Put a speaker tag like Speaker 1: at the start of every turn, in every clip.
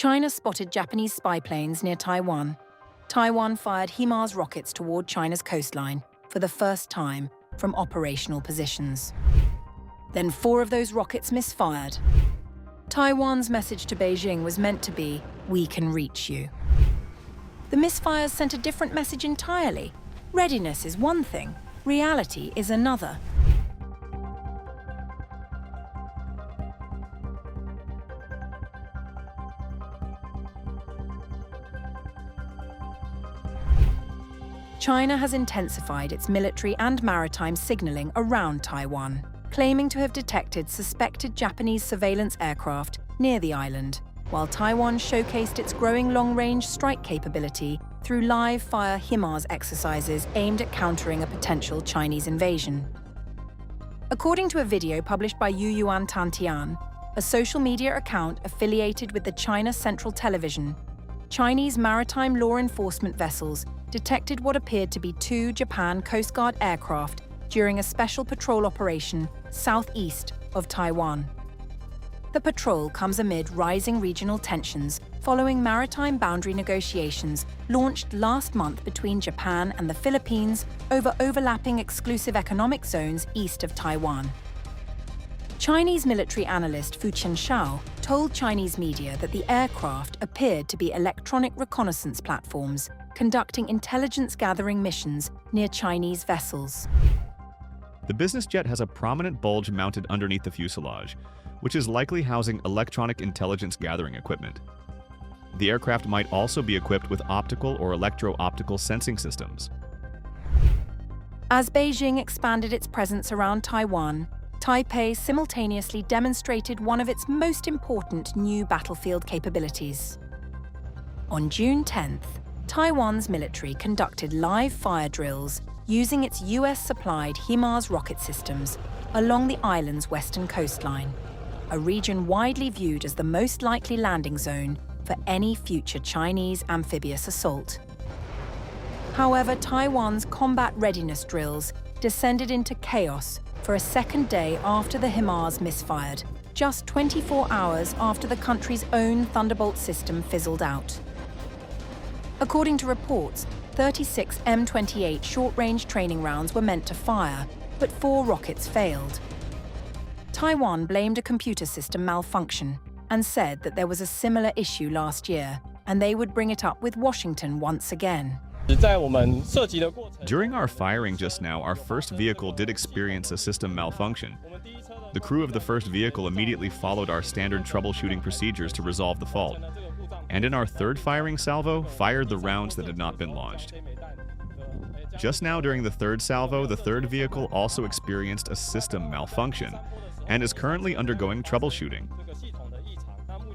Speaker 1: China spotted Japanese spy planes near Taiwan. Taiwan fired HIMARS rockets toward China's coastline for the first time from operational positions. Then 4 of those rockets misfired. Taiwan's message to Beijing was meant to be, "We can reach you." The misfires sent a different message entirely. Readiness is one thing, reality is another. China has intensified its military and maritime signaling around Taiwan, claiming to have detected suspected Japanese surveillance aircraft near the island, while Taiwan showcased its growing long-range strike capability through live-fire HIMARS exercises aimed at countering a potential Chinese invasion. According to a video published by Yuan Tantian, a social media account affiliated with the China Central Television, Chinese maritime law enforcement vessels detected what appeared to be 2 Japan Coast Guard aircraft during a special patrol operation southeast of Taiwan. The patrol comes amid rising regional tensions following maritime boundary negotiations launched last month between Japan and the Philippines over overlapping exclusive economic zones east of Taiwan. Chinese military analyst Fujian told Chinese media that the aircraft appeared to be electronic reconnaissance platforms conducting intelligence-gathering missions near Chinese vessels.
Speaker 2: The business jet has a prominent bulge mounted underneath the fuselage, which is likely housing electronic intelligence gathering equipment. The aircraft might also be equipped with optical or electro-optical sensing systems.
Speaker 1: As Beijing expanded its presence around Taiwan, Taipei simultaneously demonstrated one of its most important new battlefield capabilities. On June 10th, Taiwan's military conducted live fire drills using its US-supplied HIMARS rocket systems along the island's western coastline, a region widely viewed as the most likely landing zone for any future Chinese amphibious assault. However, Taiwan's combat readiness drills descended into chaos for a second day after the HIMARS misfired, just 24 hours after the country's own Thunderbolt system fizzled out. According to reports, 36 M28 short-range training rounds were meant to fire, but 4 rockets failed. Taiwan blamed a computer system malfunction and said that there was a similar issue last year, and they would bring it up with Washington once again.
Speaker 2: During our firing just now, our first vehicle did experience a system malfunction. The crew of the first vehicle immediately followed our standard troubleshooting procedures to resolve the fault, and in our third firing salvo, fired the rounds that had not been launched. Just now during the third salvo, the third vehicle also experienced a system malfunction and is currently undergoing troubleshooting.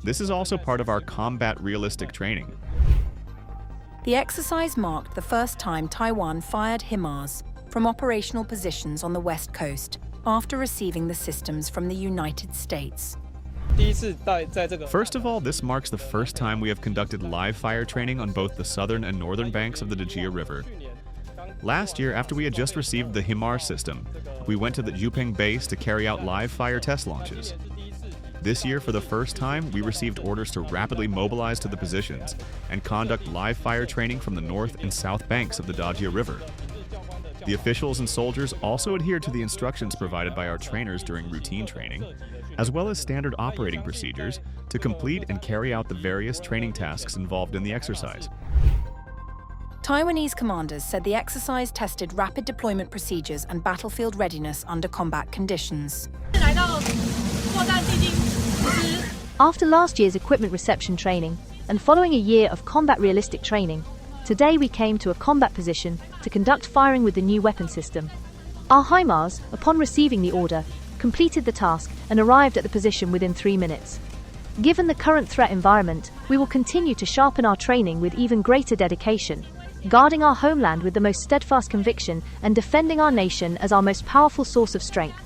Speaker 2: This is also part of our combat realistic training.
Speaker 1: The exercise marked the first time Taiwan fired HIMARS from operational positions on the west coast after receiving the systems from the United States.
Speaker 2: First of all, this marks the first time we have conducted live fire training on both the southern and northern banks of the Dajia River. Last year, after we had just received the HIMARS system, we went to the Jupeng base to carry out live fire test launches. This year, for the first time, we received orders to rapidly mobilize to the positions and conduct live fire training from the north and south banks of the Dajia River. The officials and soldiers also adhered to the instructions provided by our trainers during routine training, as well as standard operating procedures to complete and carry out the various training tasks involved in the exercise.
Speaker 1: Taiwanese commanders said the exercise tested rapid deployment procedures and battlefield readiness under combat conditions.
Speaker 3: After last year's equipment reception training and following a year of combat realistic training, today we came to a combat position to conduct firing with the new weapon system. Our HIMARS, upon receiving the order, completed the task and arrived at the position within 3 minutes. Given the current threat environment, we will continue to sharpen our training with even greater dedication, guarding our homeland with the most steadfast conviction and defending our nation as our most powerful source of strength.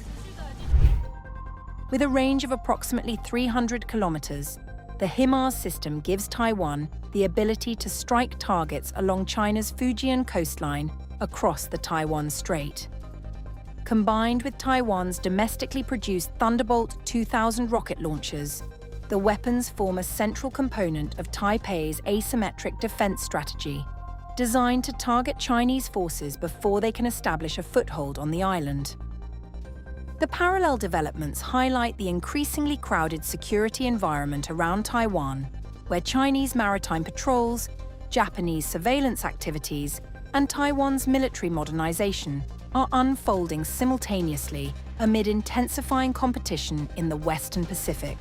Speaker 1: With a range of approximately 300 kilometers, the HIMARS system gives Taiwan the ability to strike targets along China's Fujian coastline across the Taiwan Strait. Combined with Taiwan's domestically produced Thunderbolt 2000 rocket launchers, The weapons form a central component of Taipei's asymmetric defense strategy, designed to target Chinese forces before they can establish a foothold on the island. The parallel developments highlight the increasingly crowded security environment around Taiwan, where Chinese maritime patrols, Japanese surveillance activities, and Taiwan's military modernization are unfolding simultaneously amid intensifying competition in the Western Pacific.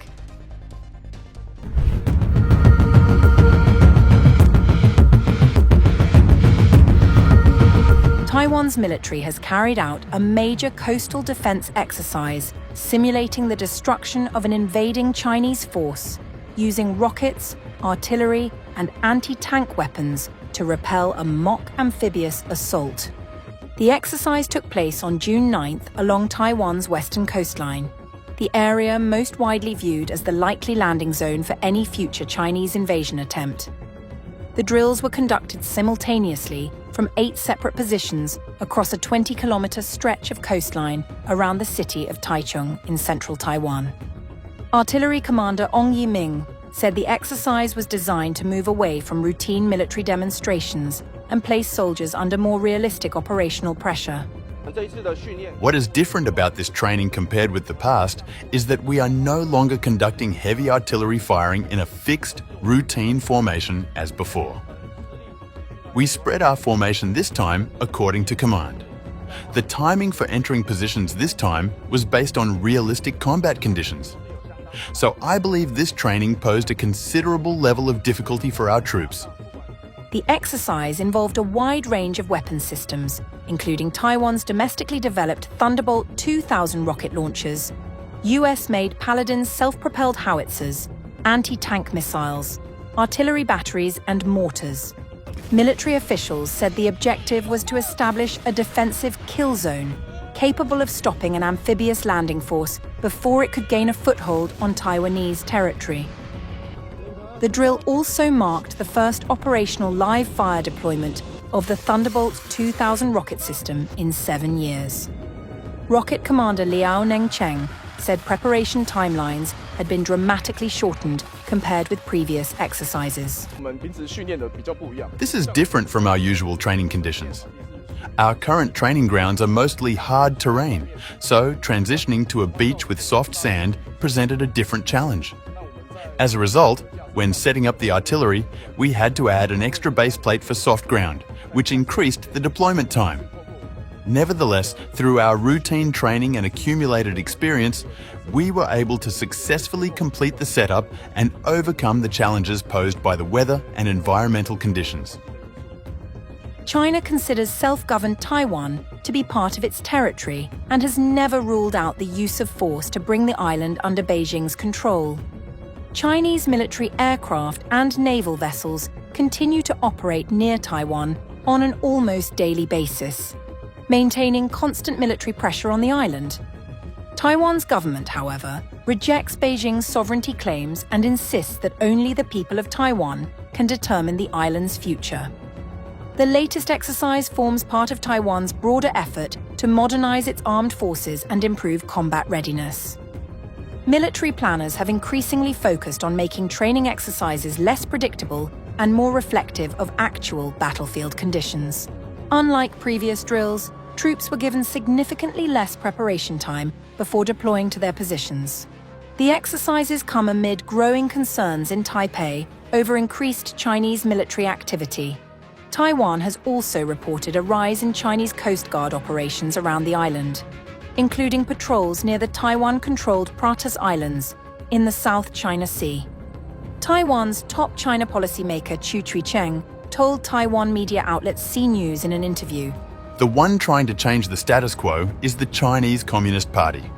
Speaker 1: Taiwan's military has carried out a major coastal defense exercise simulating the destruction of an invading Chinese force using rockets, artillery, and anti-tank weapons to repel a mock amphibious assault. The exercise took place on June 9th along Taiwan's western coastline, the area most widely viewed as the likely landing zone for any future Chinese invasion attempt. The drills were conducted simultaneously from 8 separate positions across a 20-kilometer stretch of coastline around the city of Taichung in central Taiwan. Artillery Commander Ong Yi-ming said the exercise was designed to move away from routine military demonstrations and place soldiers under more realistic operational pressure.
Speaker 4: What is different about this training compared with the past is that we are no longer conducting heavy artillery firing in a fixed, routine formation as before. We spread our formation this time according to command. The timing for entering positions this time was based on realistic combat conditions. So I believe this training posed a considerable level of difficulty for our troops.
Speaker 1: The exercise involved a wide range of weapon systems, including Taiwan's domestically developed Thunderbolt 2000 rocket launchers, US-made Paladin self-propelled howitzers, anti-tank missiles, artillery batteries, and mortars. Military officials said the objective was to establish a defensive kill zone capable of stopping an amphibious landing force before it could gain a foothold on Taiwanese territory. The drill also marked the first operational live-fire deployment of the Thunderbolt 2000 rocket system in 7 years. Rocket Commander Liao Nengcheng said preparation timelines had been dramatically shortened compared with previous exercises.
Speaker 4: This is different from our usual training conditions. Our current training grounds are mostly hard terrain, so transitioning to a beach with soft sand presented a different challenge. As a result, when setting up the artillery, we had to add an extra base plate for soft ground, which increased the deployment time. Nevertheless, through our routine training and accumulated experience, we were able to successfully complete the setup and overcome the challenges posed by the weather and environmental conditions.
Speaker 1: China considers self-governed Taiwan to be part of its territory and has never ruled out the use of force to bring the island under Beijing's control. Chinese military aircraft and naval vessels continue to operate near Taiwan on an almost daily basis, maintaining constant military pressure on the island. Taiwan's government, however, rejects Beijing's sovereignty claims and insists that only the people of Taiwan can determine the island's future. The latest exercise forms part of Taiwan's broader effort to modernize its armed forces and improve combat readiness. Military planners have increasingly focused on making training exercises less predictable and more reflective of actual battlefield conditions. Unlike previous drills, troops were given significantly less preparation time before deploying to their positions. The exercises come amid growing concerns in Taipei over increased Chinese military activity. Taiwan has also reported a rise in Chinese Coast Guard operations around the island, including patrols near the Taiwan-controlled Pratas Islands in the South China Sea. Taiwan's top China policymaker Chu Chui-cheng told Taiwan media outlet CNews in an interview,
Speaker 4: "The one trying to change the status quo is the Chinese Communist Party.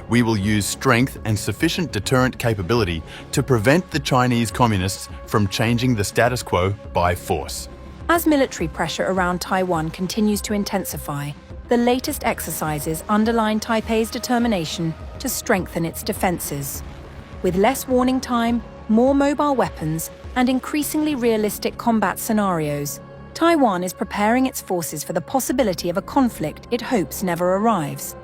Speaker 4: We will use strength and sufficient deterrent capability to prevent the Chinese Communists from changing the status quo by force."
Speaker 1: As military pressure around Taiwan continues to intensify, the latest exercises underline Taipei's determination to strengthen its defenses. With less warning time, more mobile weapons, and increasingly realistic combat scenarios, Taiwan is preparing its forces for the possibility of a conflict it hopes never arrives.